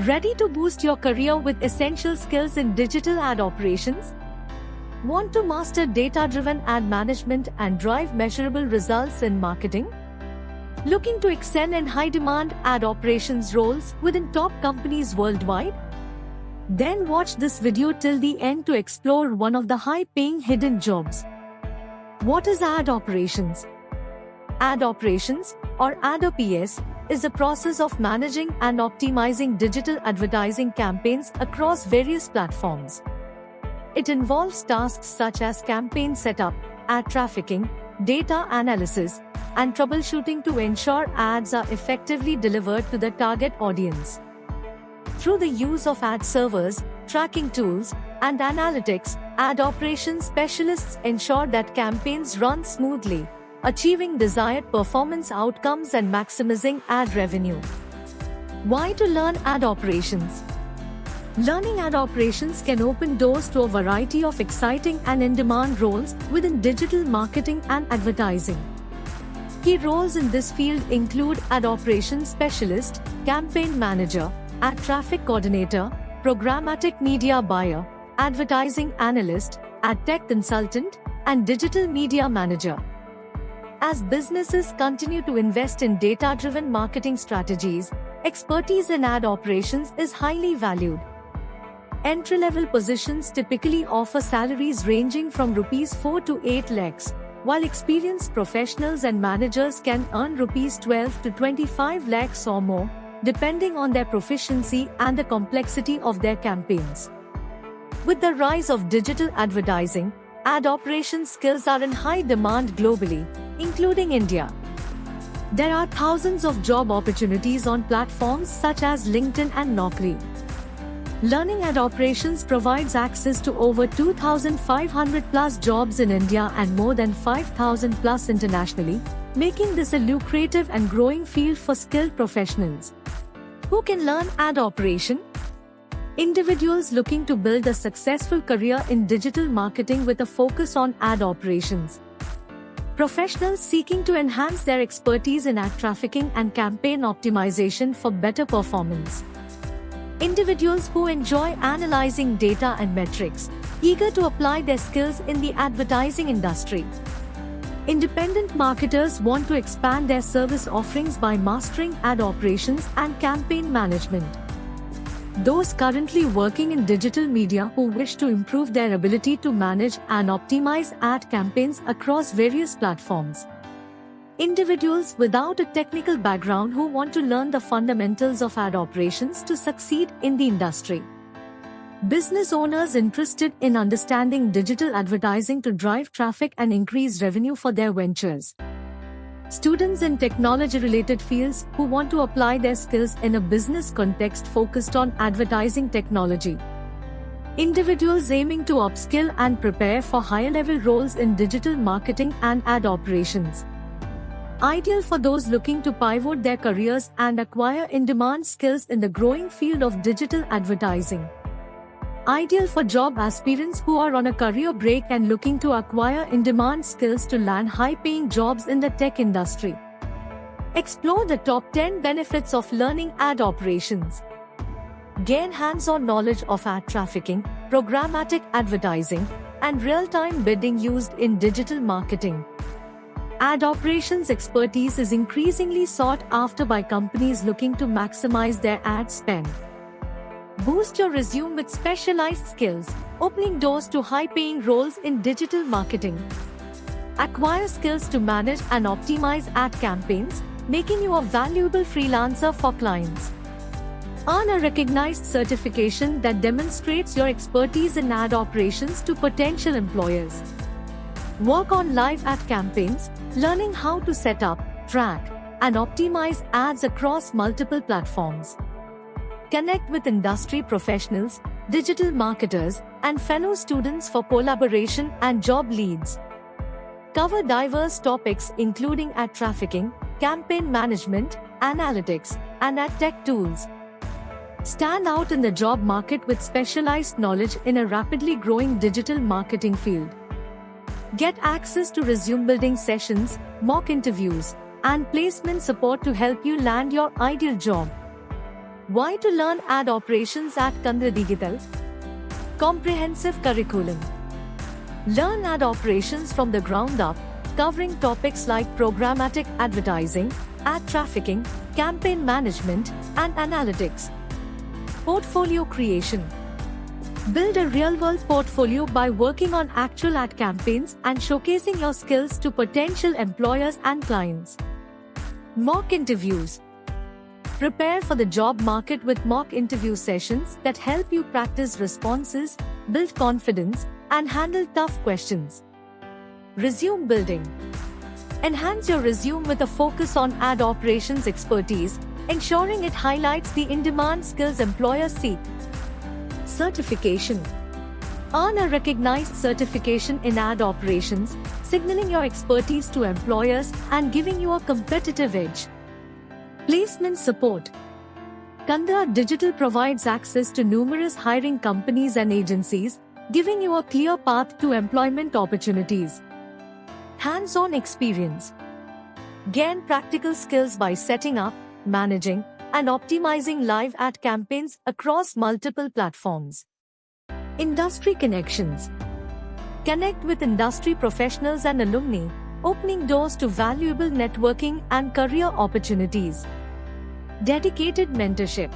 Ready to boost your career with essential skills in digital ad operations? Want to master data-driven ad management and drive measurable results in marketing? Looking to excel in high-demand ad operations roles within top companies worldwide? Then watch this video till the end to explore one of the high-paying hidden jobs. What is ad operations? Ad operations, or ad ops, is the process of managing and optimizing digital advertising campaigns across various platforms. It involves tasks such as campaign setup, ad trafficking, data analysis, and troubleshooting to ensure ads are effectively delivered to the target audience. Through the use of ad servers, tracking tools, and analytics, ad operations specialists ensure that campaigns run smoothly, achieving desired performance outcomes and maximizing ad revenue. Why to learn ad operations? Learning ad operations can open doors to a variety of exciting and in-demand roles within digital marketing and advertising. Key roles in this field include ad operations specialist, campaign manager, ad traffic coordinator, programmatic media buyer, advertising analyst, ad tech consultant, and digital media manager. As businesses continue to invest in data-driven marketing strategies, expertise in ad operations is highly valued. Entry-level positions typically offer salaries ranging from rupees 4 to 8 lakhs, while experienced professionals and managers can earn rupees 12 to 25 lakhs or more, depending on their proficiency and the complexity of their campaigns. With the rise of digital advertising, ad operations skills are in high demand globally, including India. There are thousands of job opportunities on platforms such as LinkedIn and Naukri. Learning ad operations provides access to over 2,500 plus jobs in India and more than 5,000 plus internationally, making this a lucrative and growing field for skilled professionals. Who can learn ad operation? Individuals looking to build a successful career in digital marketing with a focus on ad operations. Professionals seeking to enhance their expertise in ad trafficking and campaign optimization for better performance. Individuals who enjoy analyzing data and metrics, eager to apply their skills in the advertising industry. Independent marketers want to expand their service offerings by mastering ad operations and campaign management. Those currently working in digital media who wish to improve their ability to manage and optimize ad campaigns across various platforms. Individuals without a technical background who want to learn the fundamentals of ad operations to succeed in the industry. Business owners interested in understanding digital advertising to drive traffic and increase revenue for their ventures. Students in technology-related fields who want to apply their skills in a business context focused on advertising technology. Individuals aiming to upskill and prepare for higher-level roles in digital marketing and ad operations. Ideal for those looking to pivot their careers and acquire in-demand skills in the growing field of digital advertising. Ideal for job aspirants who are on a career break and looking to acquire in-demand skills to land high-paying jobs in the tech industry. Explore the top 10 benefits of learning ad operations. Gain hands-on knowledge of ad trafficking, programmatic advertising, and real-time bidding used in digital marketing. Ad operations expertise is increasingly sought after by companies looking to maximize their ad spend. Boost your resume with specialized skills, opening doors to high-paying roles in digital marketing. Acquire skills to manage and optimize ad campaigns, making you a valuable freelancer for clients. Earn a recognized certification that demonstrates your expertise in ad operations to potential employers. Work on live ad campaigns, learning how to set up, track, and optimize ads across multiple platforms. Connect with industry professionals, digital marketers, and fellow students for collaboration and job leads. Cover diverse topics including ad trafficking, campaign management, analytics, and ad tech tools. Stand out in the job market with specialized knowledge in a rapidly growing digital marketing field. Get access to resume building sessions, mock interviews, and placement support to help you land your ideal job. Why to learn ad operations at Kandra Digital? Comprehensive curriculum. Learn ad operations from the ground up, covering topics like programmatic advertising, ad trafficking, campaign management, and analytics. Portfolio creation. Build a real-world portfolio by working on actual ad campaigns and showcasing your skills to potential employers and clients. Mock interviews. Prepare for the job market with mock interview sessions that help you practice responses, build confidence, and handle tough questions. Resume building. Enhance your resume with a focus on ad operations expertise, ensuring it highlights the in-demand skills employers seek. Certification. Earn a recognized certification in ad operations, signaling your expertise to employers and giving you a competitive edge. Placement support. Kandra Digital provides access to numerous hiring companies and agencies, giving you a clear path to employment opportunities. Hands-on experience. Gain practical skills by setting up, managing, and optimizing live ad campaigns across multiple platforms. Industry connections. Connect with industry professionals and alumni, opening doors to valuable networking and career opportunities. Dedicated mentorship.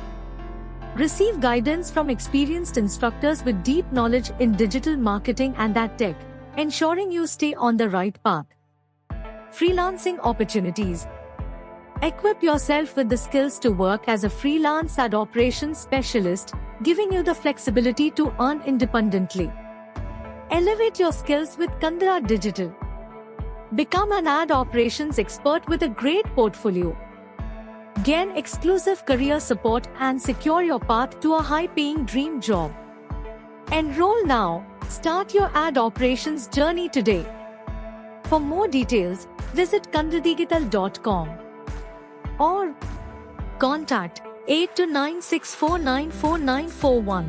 Receive guidance from experienced instructors with deep knowledge in digital marketing and ad tech, ensuring you stay on the right path. Freelancing opportunities. Equip yourself with the skills to work as a freelance ad operations specialist, giving you the flexibility to earn independently. Elevate your skills with Kandra Digital. Become an ad operations expert with a great portfolio. Gain exclusive career support and secure your path to a high-paying dream job. Enroll now. Start your ad operations journey today. For more details, visit kandradigital.com or contact 8296494941.